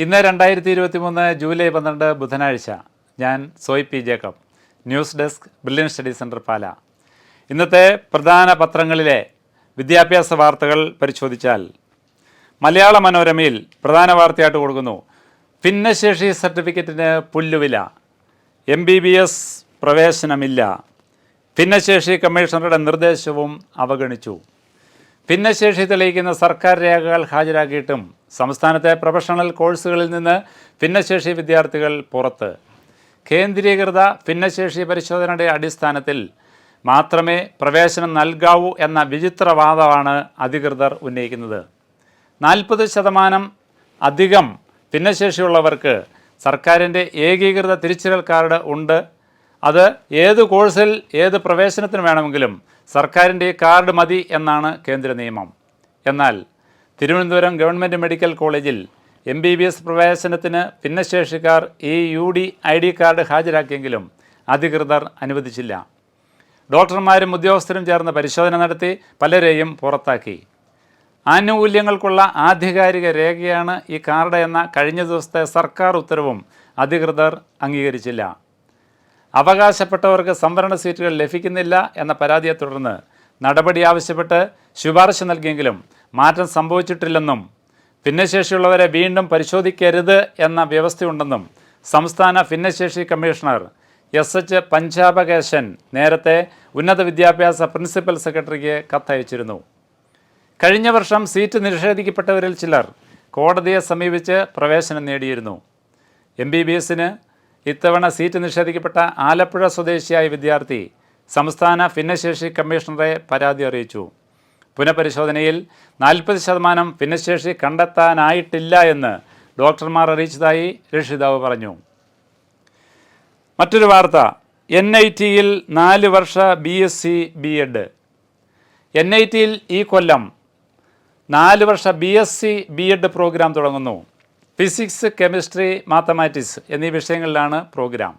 ഇന്ന് 2023 ജൂലൈ 12 ബുധനാഴ്ച. ഞാൻ Soy P Jacob, news desk, brilliant study centre Pala. ഇന്നത്തെ പ്രധാന പത്രങ്ങളിലെ വിദ്യാഭ്യാസ വാർത്തകൾ പരിശോധിച്ചാൽ മലയാള മനോരമയിൽ പ്രധാന വാർത്തയായിട്ട് കൊടുക്കുന്നു: ഭിന്നശേഷി സർട്ടിഫിക്കറ്റിന് പുല്ലുവില, MBBS പ്രവേശനമില്ല, ഭിന്നശേഷി കമ്മീഷണറുടെ നിർദ്ദേശവും അവഗണിച്ചു. ഭിന്നശേഷി തെളിയിക്കുന്ന സർക്കാർ രേഖകൾ ഹാജരാക്കിയിട്ടും സംസ്ഥാനത്തെ പ്രൊഫഷണൽ കോഴ്സുകളിൽ നിന്ന് ഭിന്നശേഷി വിദ്യാർത്ഥികൾ പുറത്ത്. കേന്ദ്രീകൃത ഭിന്നശേഷി പരിശോധനയുടെ അടിസ്ഥാനത്തിൽ മാത്രമേ പ്രവേശനം നൽകാവൂ എന്ന വിചിത്രവാദമാണ് അധികൃതർ ഉന്നയിക്കുന്നത്. 40% അധികം ഭിന്നശേഷിയുള്ളവർക്ക് സർക്കാരിൻ്റെ ഏകീകൃത തിരിച്ചറിയൽ കാർഡ് ഉണ്ട്. അത് ഏത് കോഴ്സിൽ ഏത് പ്രവേശനത്തിന് വേണമെങ്കിലും സർക്കാരിൻ്റെ ഈ കാർഡ് മതി എന്നാണ് കേന്ദ്ര നിയമം. എന്നാൽ തിരുവനന്തപുരം ഗവൺമെൻറ് മെഡിക്കൽ കോളേജിൽ MBBS പ്രവേശനത്തിന് ഭിന്നശേഷിക്കാർ ഈ UD ID കാർഡ് ഹാജരാക്കിയെങ്കിലും അധികൃതർ അനുവദിച്ചില്ല. ഡോക്ടർമാരും ഉദ്യോഗസ്ഥരും ചേർന്ന് പരിശോധന നടത്തി പലരെയും പുറത്താക്കി. ആനുകൂല്യങ്ങൾക്കുള്ള ആധികാരിക രേഖയാണ് ഈ കാർഡ് എന്ന കഴിഞ്ഞ ദിവസത്തെ സർക്കാർ ഉത്തരവും അധികൃതർ അംഗീകരിച്ചില്ല. അവകാശപ്പെട്ടവർക്ക് സംവരണ സീറ്റുകൾ ലഭിക്കുന്നില്ല എന്ന പരാതിയെ തുടർന്ന് നടപടി ആവശ്യപ്പെട്ട് ശുപാർശ നൽകിയെങ്കിലും മാറ്റം സംഭവിച്ചിട്ടില്ലെന്നും ഭിന്നശേഷിയുള്ളവരെ വീണ്ടും പരിശോധിക്കരുത് എന്ന വ്യവസ്ഥയുണ്ടെന്നും സംസ്ഥാന ഭിന്നശേഷി കമ്മീഷണർ SH പഞ്ചാബകേശൻ നേരത്തെ ഉന്നത വിദ്യാഭ്യാസ പ്രിൻസിപ്പൽ സെക്രട്ടറിക്ക് കത്തയച്ചിരുന്നു. കഴിഞ്ഞ വർഷം സീറ്റ് നിഷേധിക്കപ്പെട്ടവരിൽ ചിലർ കോടതിയെ സമീപിച്ച് പ്രവേശനം നേടിയിരുന്നു. MBBSന് ഇത്തവണ സീറ്റ് നിഷേധിക്കപ്പെട്ട ആലപ്പുഴ സ്വദേശിയായ വിദ്യാർത്ഥി സംസ്ഥാന ഭിന്നശേഷി കമ്മീഷണറെ പരാതി അറിയിച്ചു. പുനഃപരിശോധനയിൽ 40% ഭിന്നശേഷി കണ്ടെത്താനായിട്ടില്ല എന്ന് ഡോക്ടർമാർ അറിയിച്ചതായി രക്ഷിതാവ് പറഞ്ഞു. മറ്റൊരു വാർത്ത: NITയിൽ 4 വർഷ BSc B.Ed. NITയിൽ ഈ കൊല്ലം 4 വർഷ BSc B.Ed പ്രോഗ്രാം തുടങ്ങുന്നു. ഫിസിക്സ്, കെമിസ്ട്രി, മാത്തമാറ്റിക്സ് എന്നീ വിഷയങ്ങളിലാണ് പ്രോഗ്രാം.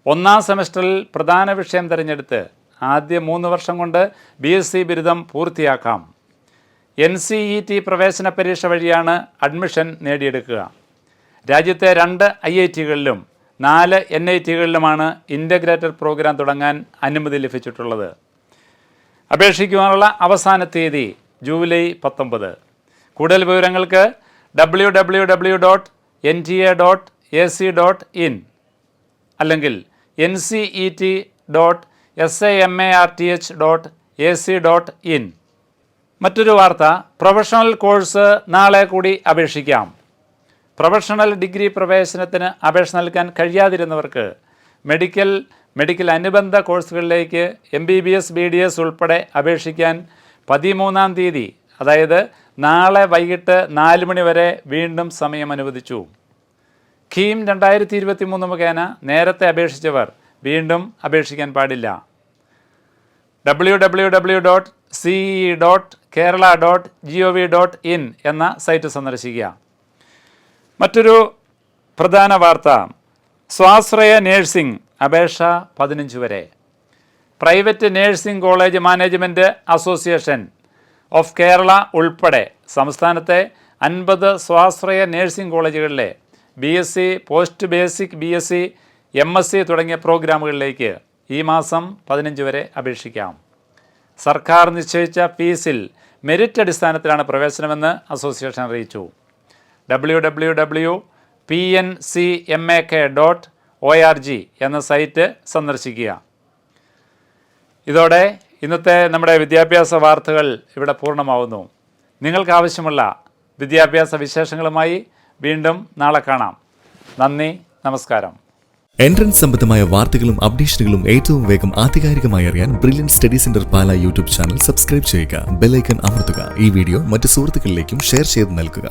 1ാം സെമസ്റ്ററിൽ പ്രധാന വിഷയം തിരഞ്ഞെടുത്ത് ആദ്യ 3 വർഷം കൊണ്ട് BSc ബിരുദം പൂർത്തിയാക്കാം. NCET പ്രവേശന പരീക്ഷ വഴിയാണ് അഡ്മിഷൻ നേടിയെടുക്കുക. രാജ്യത്തെ 2 IITകളിലും 4 NITകളിലുമാണ് ഇൻ്റഗ്രേറ്റഡ് പ്രോഗ്രാം തുടങ്ങാൻ അനുമതി ലഭിച്ചിട്ടുള്ളത്. അപേക്ഷിക്കുവാനുള്ള അവസാന തീയതി ജൂലൈ 19. കൂടുതൽ വിവരങ്ങൾക്ക് www.nta.ac.in അല്ലെങ്കിൽ ncet.samarth.ac.in. മറ്റൊരു വാർത്ത: പ്രൊഫഷണൽ കോഴ്സ് നാളെ കൂടി അപേക്ഷിക്കാം. പ്രൊഫഷണൽ ഡിഗ്രി പ്രവേശനത്തിന് അപേക്ഷ നൽകാൻ കഴിയാതിരുന്നവർക്ക് മെഡിക്കൽ അനുബന്ധ കോഴ്സുകളിലേക്ക് MBBS BDS ഉൾപ്പെടെ അപേക്ഷിക്കാൻ 13ാം തീയതി, അതായത് നാളെ വൈകിട്ട് 4 മണി വരെ വീണ്ടും സമയം അനുവദിച്ചു. KEAM 2023 മുഖേന നേരത്തെ അപേക്ഷിച്ചവർ വീണ്ടും അപേക്ഷിക്കാൻ പാടില്ല. www.ce.kerala.gov.in എന്ന സൈറ്റ് സന്ദർശിക്കുക. മറ്റൊരു പ്രധാന വാർത്ത: സ്വാശ്രയ നേഴ്സിംഗ് അപേക്ഷ 15 വരെ. Private nursing college management association of Kerala ഉൾപ്പെടെ സംസ്ഥാനത്തെ 50 സ്വാശ്രയ നേഴ്സിംഗ് കോളേജുകളിലെ BSc, post basic BSc, MSc തുടങ്ങിയ പ്രോഗ്രാമുകളിലേക്ക് ഈ മാസം 15 വരെ അപേക്ഷിക്കാം. സർക്കാർ നിശ്ചയിച്ച ഫീസിൽ മെറിറ്റ് അടിസ്ഥാനത്തിലാണ് പ്രവേശനമെന്ന് അസോസിയേഷൻ അറിയിച്ചു. www.pncmak.org എന്ന സൈറ്റ് സന്ദർശിക്കുക. ഇതോടെ ഇന്നത്തെ നമ്മുടെ വിദ്യാഭ്യാസ വാർത്തകൾ ഇവിടെ പൂർണ്ണമാവുന്നു. നിങ്ങൾക്ക് ആവശ്യമുള്ള വിദ്യാഭ്യാസ വിശേഷങ്ങളുമായി വീണ്ടും നാളെ കാണാം. നന്ദി, നമസ്കാരം. എൻട്രൻസ് സംബന്ധമായ വാർത്തകളും അപ്ഡേഷനുകളും ഏറ്റവും വേഗം ആധികാരികമായി അറിയാൻ ബ്രില്യൻ സ്റ്റഡി സെന്റർ പാല യൂട്യൂബ് ചാനൽ സബ്സ്ക്രൈബ് ചെയ്യുക. ബെൽ ഐക്കൺ അമർത്തുക. ഈ വീഡിയോ മറ്റ് സുഹൃത്തുക്കളിലേക്കും ഷെയർ ചെയ്ത് നൽകുക.